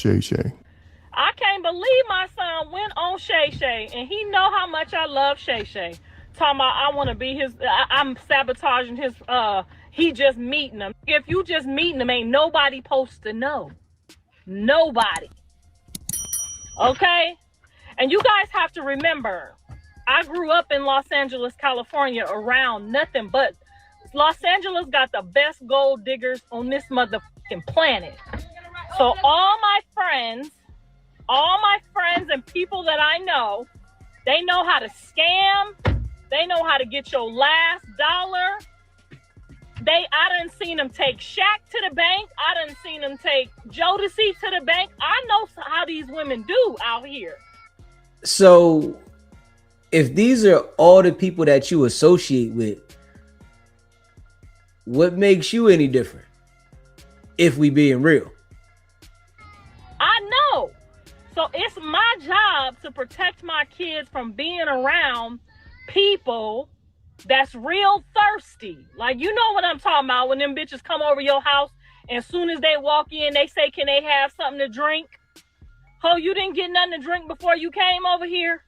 Shay. I can't believe my son went on Shay, and he know how much I love Shay. Talking about I want to be his. I'm sabotaging his. He just meeting him. If you just meeting him, ain't nobody supposed to know. Nobody. Okay. And you guys have to remember, I grew up in Los Angeles, California, around nothing but Los Angeles got the best gold diggers on this motherfucking planet. So all my friends and people that I know, they know how to scam. They know how to get your last dollar. I done seen them take Shaq to the bank. I done seen them take Jodeci to the bank. I know how these women do out here. So if these are all the people that you associate with, what makes you any different? If we being real. I know. So it's my job to protect my kids from being around people that's real thirsty. Like, you know what I'm talking about, when them bitches come over your house and as soon as they walk in, they say, can they have something to drink? Oh, you didn't get nothing to drink before you came over here?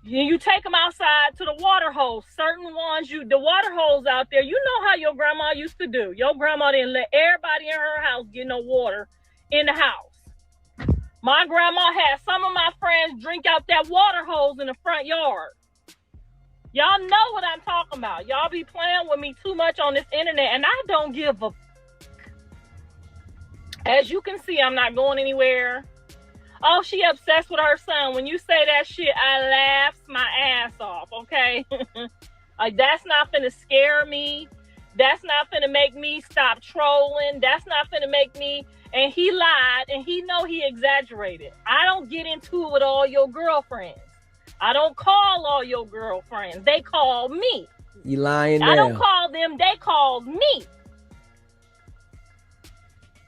You take them outside to the water holes. Certain ones, the water holes out there, you know how your grandma used to do. Your grandma didn't let everybody in her house get no water in the house. My grandma had some of my friends drink out that water hose in the front yard. Y'all know what I'm talking about. Y'all be playing with me too much on this internet, and I don't give a. As you can see, I'm not going anywhere. Oh, she obsessed with her son. When you say that shit, I laugh my ass off, okay? Like, that's not finna scare me. That's not finna make me stop trolling. That's not finna make me... And he lied, and he know he exaggerated. I don't get into it with all your girlfriends. I don't call all your girlfriends. They call me. You lying I down. don't call them. They call me.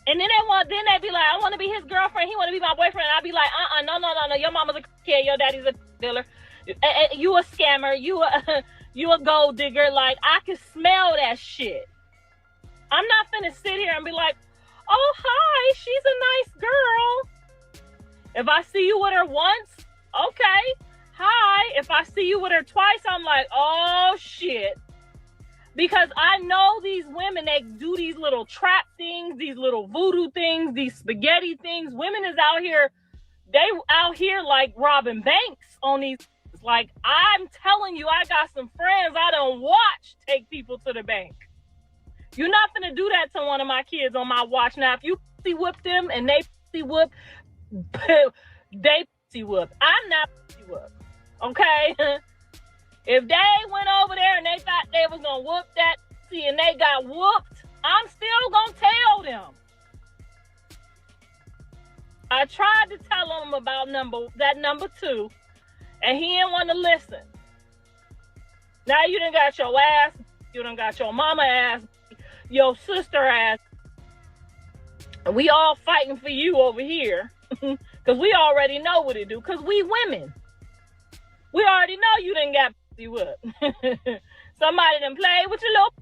And then they be like, I want to be his girlfriend. He want to be my boyfriend. And I be like, no. Your mama's a kid. Your daddy's a dealer. You a scammer. You a gold digger. Like, I can smell that shit. I'm not finna sit here and be like, oh, hi, she's a nice girl. If I see you with her once, okay, hi. If I see you with her twice, I'm like, oh, shit. Because I know these women, they do these little trap things, these little voodoo things, these spaghetti things. Women is out here, they out here like robbing banks on these. Like, I'm telling you, I got some friends I don't watch take people to the bank. You're not gonna do that to one of my kids on my watch. Now, if you pussy whoop them and they pussy whoop, they pussy whoop. I'm not pussy whoop. Okay? If they went over there and they thought they was gonna whoop that pussy and they got whooped, I'm still gonna tell them. I tried to tell him about number 2, and he didn't want to listen. Now you done got your ass, you done got your mama ass, your sister ass. And we all fighting for you over here. Because we already know what it do. Because we women. We already know you done got pussy whooped. Somebody done played with your little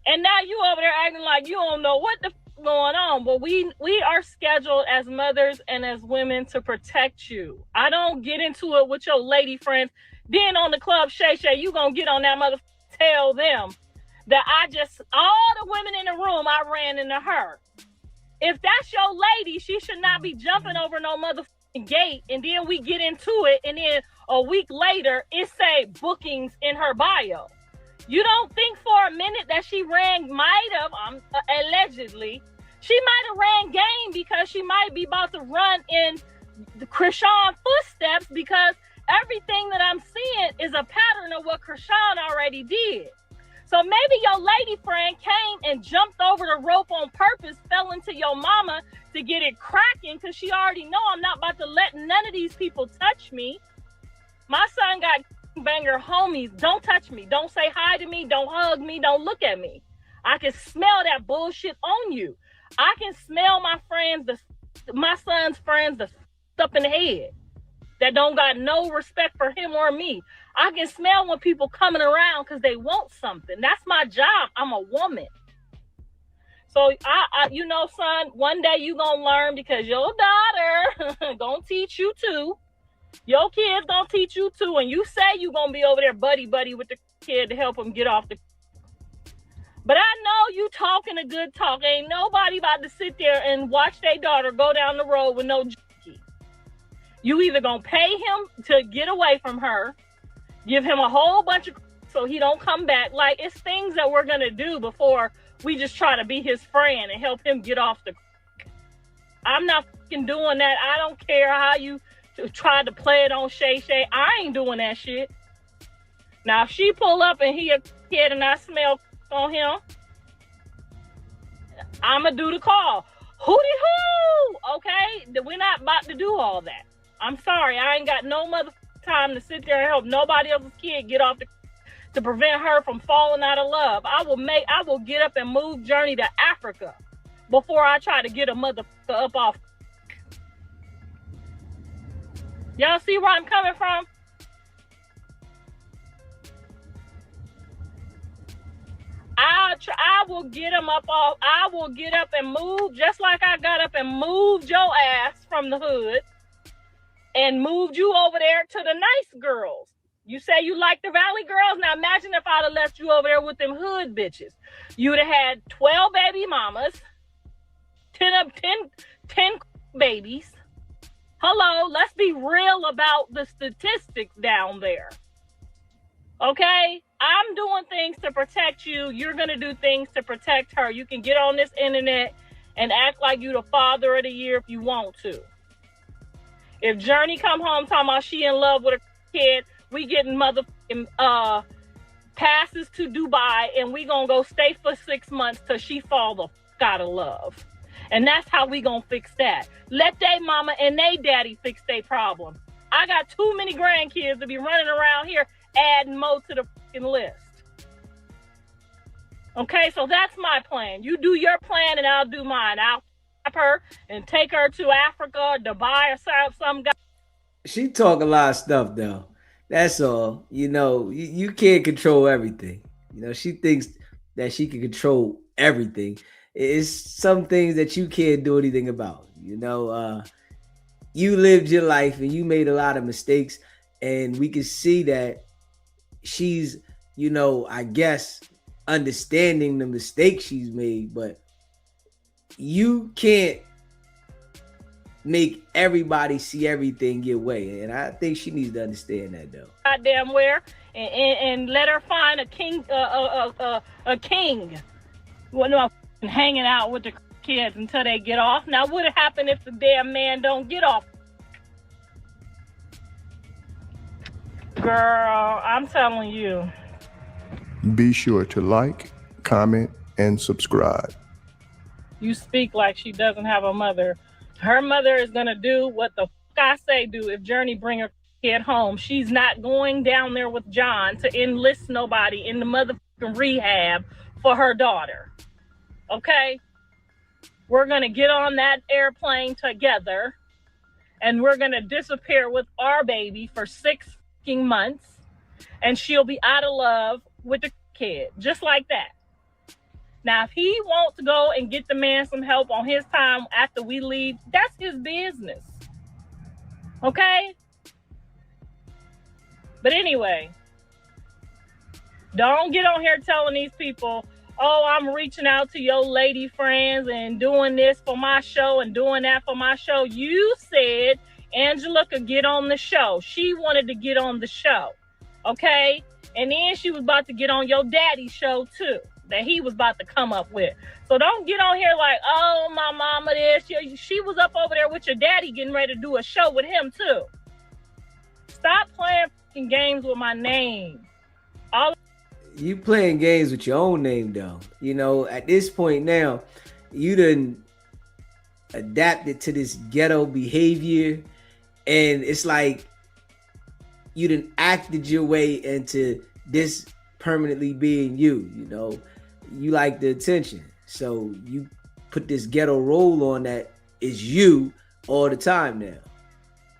and now you over there acting like you don't know what the going on. But we are scheduled as mothers and as women to protect you. I don't get into it with your lady friends. Then on the club, Shay, you gonna get on that motherfucker, tell them that all the women in the room, I ran into her. If that's your lady, she should not be jumping over no motherfucking gate, and then we get into it, and then a week later, it say bookings in her bio. You don't think for a minute that she allegedly, she might have ran game because she might be about to run in the Krishan footsteps, because everything that I'm seeing is a pattern of what Krishan already did. So maybe your lady friend came and jumped over the rope on purpose, fell into your mama to get it cracking, because she already know I'm not about to let none of these people touch me. My son got banger homies. Don't touch me. Don't say hi to me. Don't hug me. Don't look at me. I can smell that bullshit on you. I can smell my son's friends, the up in the head that don't got no respect for him or me. I can smell when people coming around because they want something. That's my job. I'm a woman. So you know, son, one day you gonna learn because your daughter gonna teach you too. Your kid's gonna teach you too, and you say you gonna be over there buddy with the kid to help him get off the. But I know you talking a good talk. Ain't nobody about to sit there and watch their daughter go down the road with no junkie. You either gonna pay him to get away from her, give him a whole bunch of so he don't come back. Like, it's things that we're gonna do before we just try to be his friend and help him get off the. I'm not fucking doing that. I don't care how you tried to play it on Shay. I ain't doing that shit. Now, if she pull up and he a kid and I smell on him, I'ma do the call. Hootie-hoo! Okay? We're not about to do all that. I'm sorry. I ain't got no mother time to sit there and help nobody else's kid get off the to prevent her from falling out of love. I will get up and move Journey to Africa before I try to get a motherfucker up off. Y'all see where I'm coming from? I will get him up off. I will get up and move just like I got up and moved your ass from the hood and moved you over there to the nice girls. You say you like the Valley girls? Now imagine if I'd have left you over there with them hood bitches. You'd have had 12 baby mamas, 10 babies. Hello, let's be real about the statistics down there. Okay? I'm doing things to protect you. You're going to do things to protect her. You can get on this internet and act like you the father of the year if you want to. If Journey come home talking about she in love with a kid, we getting motherfucking passes to Dubai and we gonna go stay for 6 months till she fall the fuck out of love. And that's how we gonna fix that. Let they mama and they daddy fix their problem. I got too many grandkids to be running around here adding more to the fucking list. Okay, so that's my plan. You do your plan and I'll do mine. I'll kidnap her and take her to Africa or Dubai or some guy. She talk a lot of stuff though. That's all. You know, you can't control everything. You know, she thinks that she can control everything. It's some things that you can't do anything about. You know, you lived your life and you made a lot of mistakes, and we can see that she's, you know, I guess understanding the mistakes she's made, but you can't make everybody see everything your way, and I think she needs to understand that though. Goddamn where, and let her find a king, a king. Well, no, hanging out with the kids until they get off. Now, what would happen if the damn man don't get off? Girl, I'm telling you. Be sure to like, comment, and subscribe. You speak like she doesn't have a mother. Her mother is going to do what the fuck I say do if Journey bring her kid home. She's not going down there with John to enlist nobody in the motherfucking rehab for her daughter. Okay? We're going to get on that airplane together and we're going to disappear with our baby for 6 fucking months and she'll be out of love with the kid. Just like that. Now, if he wants to go and get the man some help on his time after we leave, that's his business. Okay? But anyway, don't get on here telling these people, oh, I'm reaching out to your lady friends and doing this for my show and doing that for my show. You said Angela could get on the show. She wanted to get on the show. Okay? And then she was about to get on your daddy's show too, that he was about to come up with. So don't get on here like, oh, my mama this. She was up over there with your daddy getting ready to do a show with him too. Stop playing fucking games with my name. You playing games with your own name though. You know, at this point now, you done adapted to this ghetto behavior, and it's like you done acted your way into this permanently being you. You know, you like the attention, so you put this ghetto role on that is you all the time now.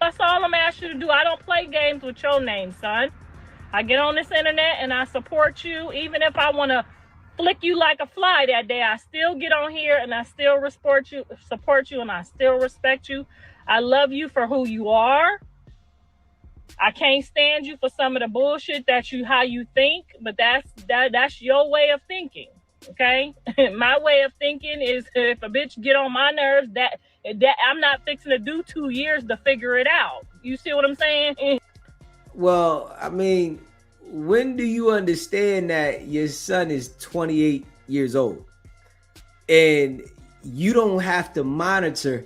That's all I'm asking you to do. I don't play games with your name, son. I get on this internet and I support you, even if I want to flick you like a fly that day. I still get on here and I still support you, and I still respect you. I love you for who you are. I can't stand you for some of the bullshit how you think, but that's your way of thinking. Okay? My way of thinking is if a bitch get on my nerves, that I'm not fixing to do 2 years to figure it out. You see what I'm saying? Well, I mean, when do you understand that your son is 28 years old and you don't have to monitor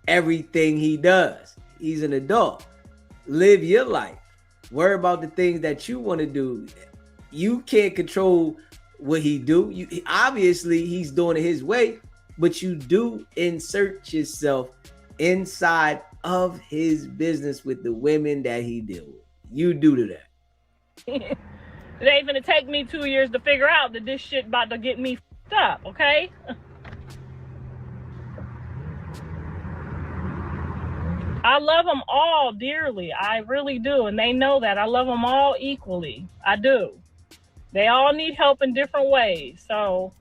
everything he does? He's an adult. Live your life. Worry about the things that you want to do. You can't control what he do. Obviously he's doing it his way, but you do insert yourself inside of his business with the women that he deal with. You do to that. It ain't gonna take me 2 years to figure out that this shit about to get me fucked up, okay? I love them all dearly. I really do. And they know that. I love them all equally. I do. They all need help in different ways. So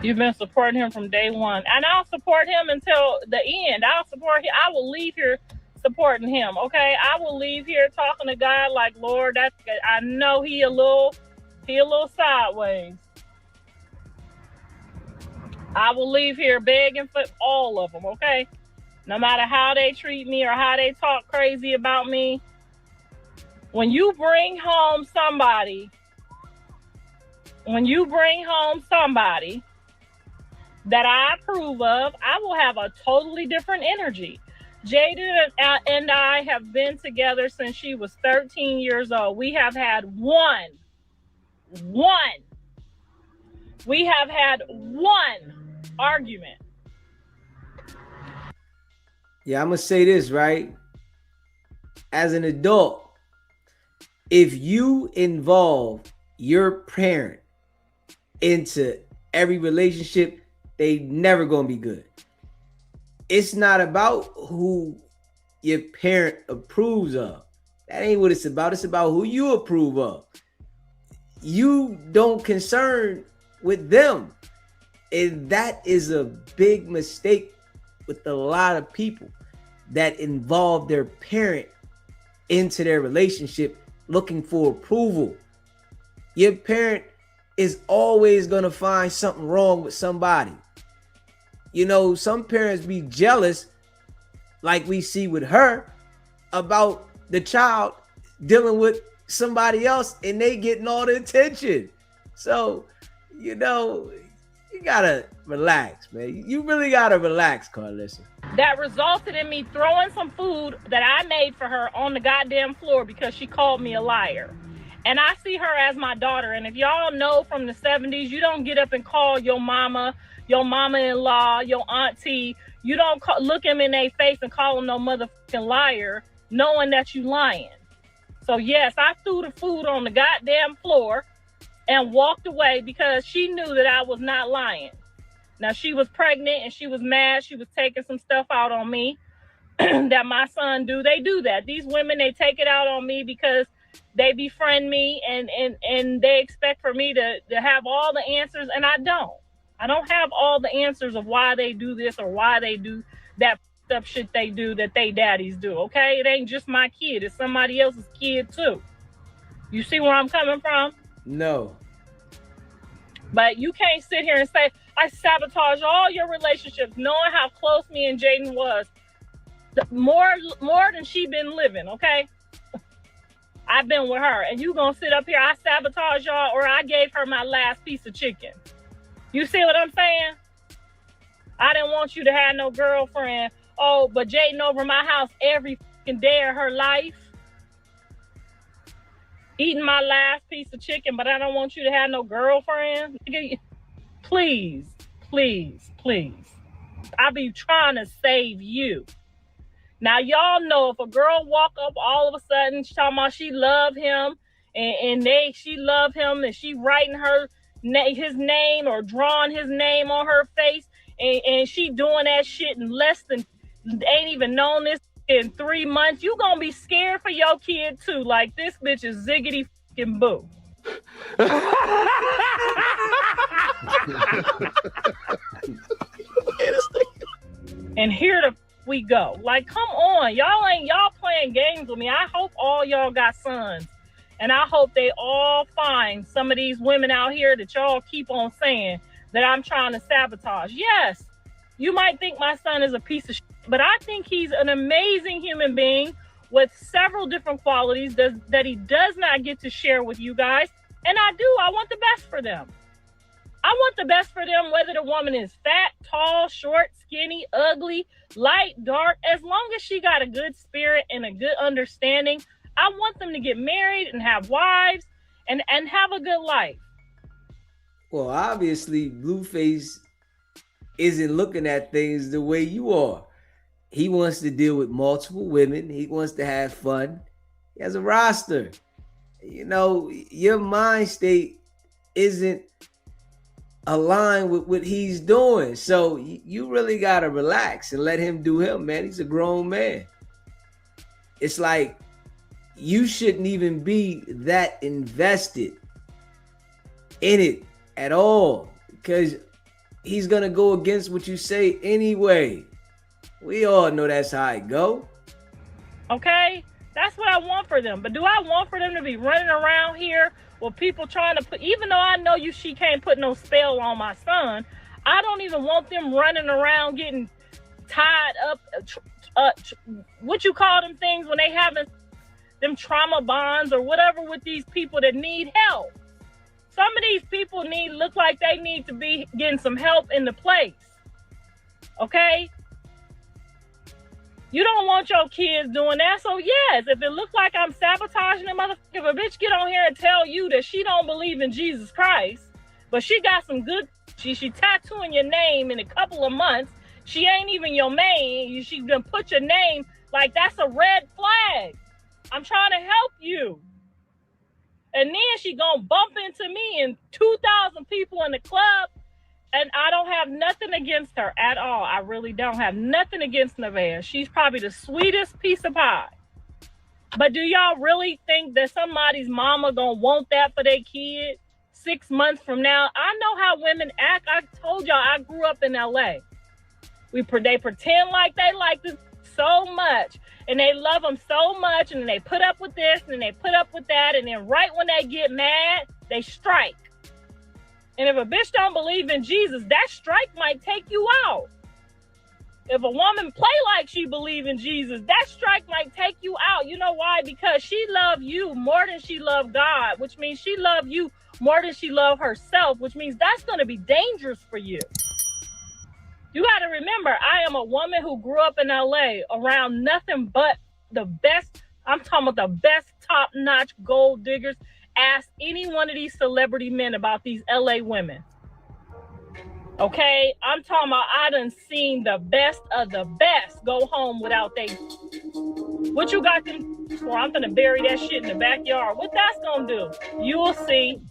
you've been supporting him from day one. And I'll support him until the end. I'll support him. I will leave here supporting him, okay? I will leave here talking to God like, Lord, I know he a little sideways. I will leave here begging for all of them, okay? No matter how they treat me or how they talk crazy about me. When you bring home somebody that I approve of, I will have a totally different energy. Jada and I have been together since she was 13 years old. We have had one argument. Yeah, I'm gonna say this, right? As an adult, if you involve your parent into every relationship, they never gonna be good. It's not about who your parent approves of. That ain't what it's about. It's about who you approve of. You don't concern with them. And that is a big mistake with a lot of people that involve their parent into their relationship looking for approval. Your parent is always going to find something wrong with somebody. You know, some parents be jealous, like we see with her, about the child dealing with somebody else and they getting all the attention. So, you know, you gotta relax, man. You really gotta relax, Karlissa. That resulted in me throwing some food that I made for her on the goddamn floor because she called me a liar. And I see her as my daughter. And if y'all know from the 70s, you don't get up and call your mama-in-law, your auntie. You don't look them in their face and call them no motherfucking liar, knowing that you lying. So yes, I threw the food on the goddamn floor and walked away because she knew that I was not lying. Now she was pregnant and she was mad. She was taking some stuff out on me that my son do. They do that. These women, they take it out on me because they befriend me and they expect for me to have all the answers, and I don't. I don't have all the answers of why they do this or why they do that stuff shit they do that they daddies do, okay? It ain't just my kid. It's somebody else's kid too. You see where I'm coming from? No. But you can't sit here and say, I sabotage all your relationships, knowing how close me and Jaden was. More than she been living, okay? I've been with her. And you gonna sit up here, I sabotage y'all, or I gave her my last piece of chicken. You see what I'm saying? I didn't want you to have no girlfriend. Oh, but Jaden over my house every fucking day of her life. Eating my last piece of chicken, but I don't want you to have no girlfriend. Please, please, please. I be trying to save you. Now, y'all know if a girl walk up all of a sudden, she talking about she love him, and she love him, and she writing his name or drawing his name on her face, and she doing that shit in less than, ain't even known this in 3 months, you gonna be scared for your kid too. Like, this bitch is ziggity fucking boo. And here we go. Like, come on, y'all playing games with me. I hope all y'all got sons, and I hope they all find some of these women out here that y'all keep on saying that I'm trying to sabotage. Yes, you might think my son is a piece of shit, but I think he's an amazing human being with several different qualities that he does not get to share with you guys. And I want the best for them. I want the best for them, whether the woman is fat, tall, short, skinny, ugly, light, dark. As long as she got a good spirit and a good understanding, I want them to get married and have wives and have a good life. Well, obviously, Blueface isn't looking at things the way you are. He wants to deal with multiple women. He wants to have fun. He has a roster. You know, your mind state isn't aligned with what he's doing. So you really got to relax and let him do him, man. He's a grown man. It's like you shouldn't even be that invested in it at all because he's going to go against what you say anyway. We all know that's how it go. Okay? That's what I want for them. But do I want for them to be running around here with people trying to put, even though I know she can't put no spell on my son, I don't even want them running around getting tied up, what you call them things when they having them trauma bonds or whatever with these people that need help. Some of these people look like they need to be getting some help in the place. Okay? You don't want your kids doing that. So yes, if it looks like I'm sabotaging a motherfucker, if a bitch get on here and tell you that she don't believe in Jesus Christ, but she got some good, she tattooing your name in a couple of months, she ain't even your main, she done put your name, like that's a red flag. I'm trying to help you. And then she gonna bump into me and 2,000 people in the club. And I don't have nothing against her at all. I really don't have nothing against Nevaeh. She's probably the sweetest piece of pie. But do y'all really think that somebody's mama gonna want that for their kid 6 months from now? I know how women act. I told y'all I grew up in LA. They pretend like they like this so much and they love them so much, and then they put up with this and they put up with that, and then right when they get mad, they strike. And if a bitch don't believe in Jesus, that strike might take you out. If a woman play like she believe in Jesus, that strike might take you out. You know why? Because she love you more than she love God, which means she love you more than she love herself, which means that's going to be dangerous for you. You got to remember, I am a woman who grew up in LA around nothing but the best. I'm talking about the best top-notch gold diggers. Ask any one of these celebrity men about these LA women. Okay? I'm talking about I done seen the best of the best go home without they. What you got them for? I'm gonna bury that shit in the backyard. What that's gonna do? You will see.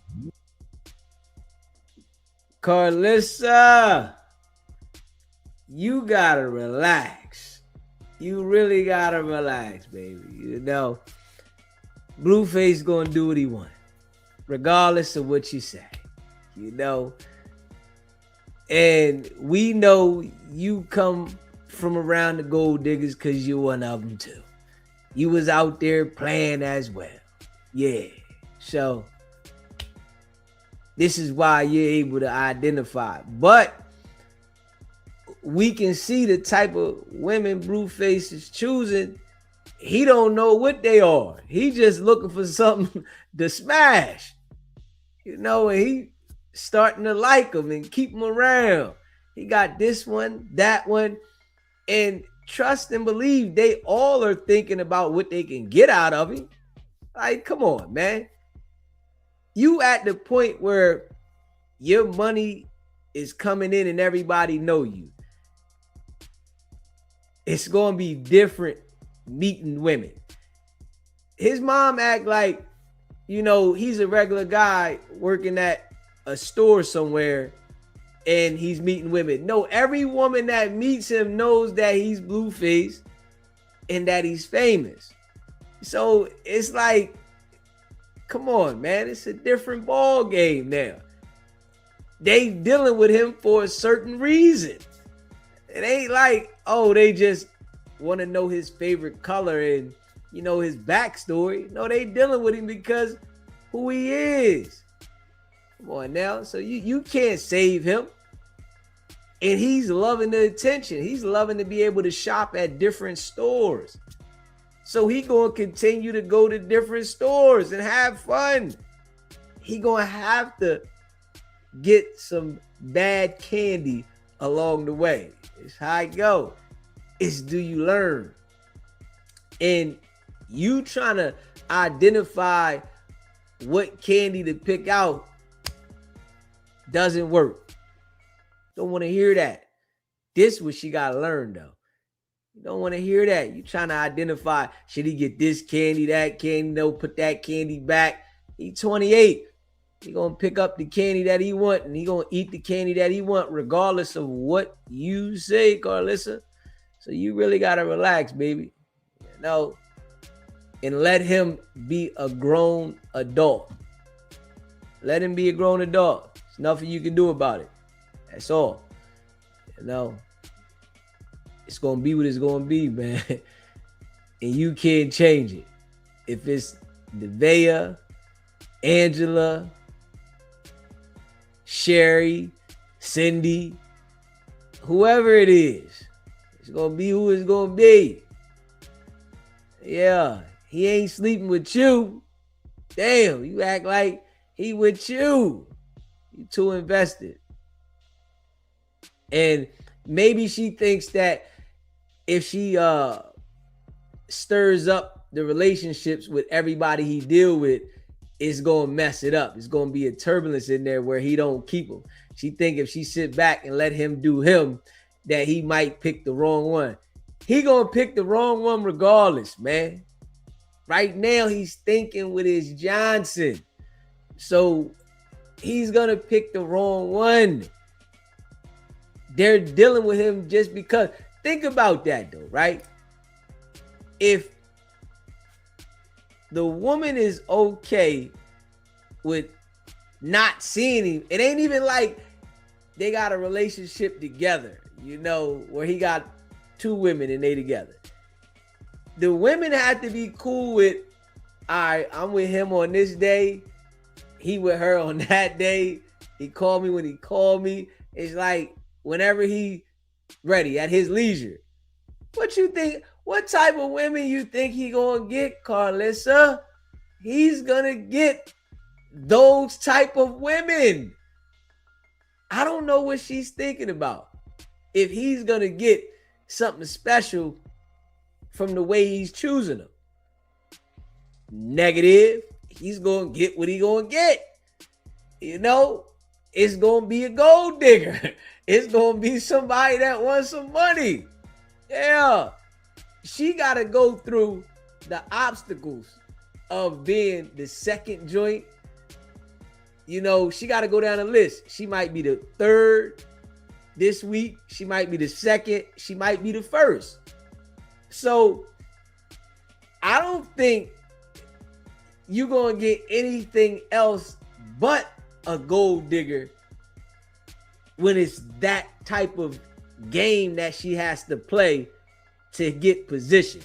Karlissa, you gotta relax. You really gotta relax, baby. You know, Blueface gonna do what he want, regardless of what you say. You know, and we know you come from around the gold diggers because you're one of them too. You was out there playing as well. Yeah. So this is why you're able to identify. But we can see the type of women Blueface is choosing. He don't know what they are. He just looking for something to smash. You know, and he starting to like them and keep them around. He got this one, that one. And trust and believe they all are thinking about what they can get out of him. Like, come on, man. You at the point where your money is coming in and everybody know you. It's going to be different meeting women. His mom act like, you know, he's a regular guy working at a store somewhere and he's meeting women. No, every woman that meets him knows that he's Blueface and that he's famous. So it's like, Come on, man. It's a different ball game now. They dealing with him for a certain reason. It ain't like, oh, they just want to know his favorite color and, you know, his backstory. No, they dealing with him because who he is. Come on now. So you can't save him. And he's loving the attention. He's loving to be able to shop at different stores. So he going to continue to go to different stores and have fun. He going to have to get some bad candy along the way. It's how I go. It's do you learn? And you trying to identify what candy to pick out doesn't work. Don't want to hear that. This what she got to learn though. You don't want to hear that. You trying to identify, should he get this candy, that candy, no, put that candy back. He 28. He going to pick up the candy that he want and he going to eat the candy that he want regardless of what you say, Karlissa. So you really got to relax, baby. You know, and let him be a grown adult. Let him be a grown adult. There's nothing you can do about it. That's all. You know, it's going to be what it's going to be, man. And you can't change it. If it's Nevaeh, Angela, Sherry, Cindy, whoever it is, it's going to be who it's going to be. Yeah, he ain't sleeping with you. Damn, you act like he with you. You too invested. And maybe she thinks that if she stirs up the relationships with everybody he deal with, it's going to mess it up. It's going to be a turbulence in there where he don't keep them. She think if she sit back and let him do him, that he might pick the wrong one. He going to pick the wrong one regardless, man. Right now, he's thinking with his Johnson. So he's going to pick the wrong one. They're dealing with him just because. Think about that though, right? If the woman is okay with not seeing him, it ain't even like they got a relationship together, you know, where he got two women and they together. The women have to be cool with, all right, I'm with him on this day, he with her on that day, he called me when he called me. It's like whenever he ready at his leisure. What you think? What type of women you think he gonna get, Karlissa? He's gonna get those type of women. I don't know what she's thinking about. If he's gonna get something special from the way he's choosing them. Negative. He's gonna get what he gonna get. You know, it's gonna be a gold digger. It's gonna be somebody that wants some money. Yeah. She gotta go through the obstacles of being the second joint. You know, she gotta go down the list. She might be the third this week. She might be the second. She might be the first. So I don't think you're gonna get anything else but a gold digger when it's that type of game that she has to play to get position.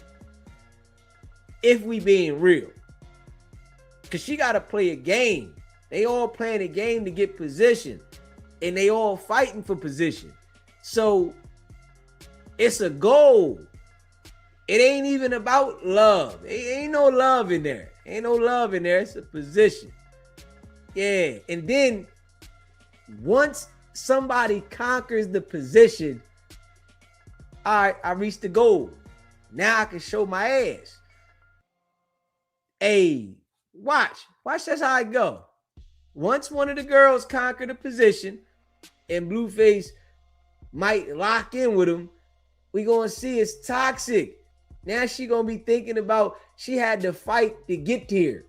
If we being real. Because she got to play a game. They all playing a game to get position. And they all fighting for position. So it's a goal. It ain't even about love. Ain't no love in there. Ain't no love in there. It's a position. Yeah. And then once somebody conquers the position, all right, I reached the goal. Now I can show my ass. Hey, watch. Watch, that's how I go. Once one of the girls conquer the position and Blueface might lock in with him, we gonna see it's toxic. Now she gonna be thinking about she had to fight to get here.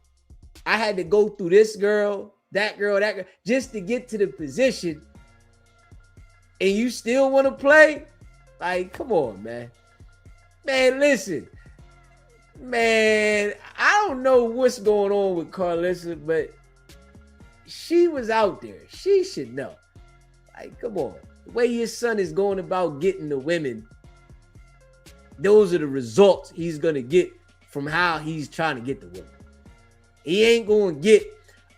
I had to go through this girl, that girl, just to get to the position. And you still want to play? Like, come on, man. Man, listen. Man, I don't know what's going on with Karlissa, but she was out there. She should know. Like, come on. The way your son is going about getting the women, those are the results he's going to get from how he's trying to get the women. He ain't going to get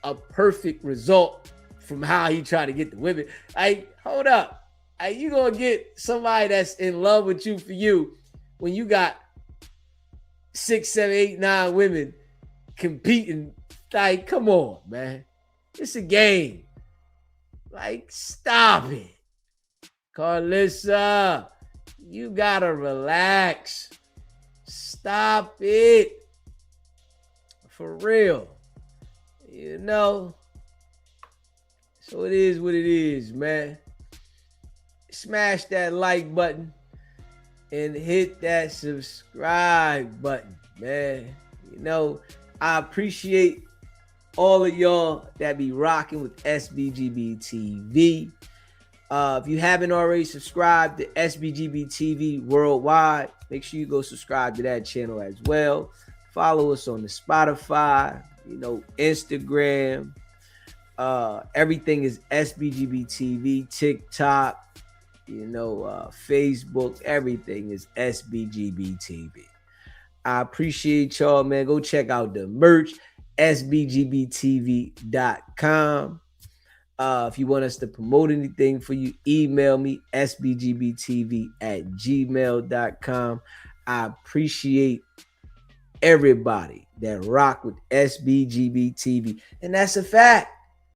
a perfect result from how he trying to get the women. Like, hold up. Like, you going to get somebody that's in love with you for you when you got 6, 7, 8, 9 women competing. Like, come on, man. It's a game. Like, stop it. Karlissa, you gotta relax. Stop it. For real. You know. So it is what it is, man. Smash that like button and hit that subscribe button, man. You know, I appreciate all of y'all that be rocking with SBGB TV. If you haven't already subscribed to SBGB TV Worldwide, make sure you go subscribe to that channel as well. Follow us on the Spotify, Instagram. Everything is SBGB TV, TikTok, Facebook. Everything is SBGB TV. I appreciate y'all, man. Go check out the merch, sbgbtv.com. If you want us to promote anything for you, email me, sbgbtv@gmail.com. I appreciate everybody that rock with SBGB TV. And that's a fact.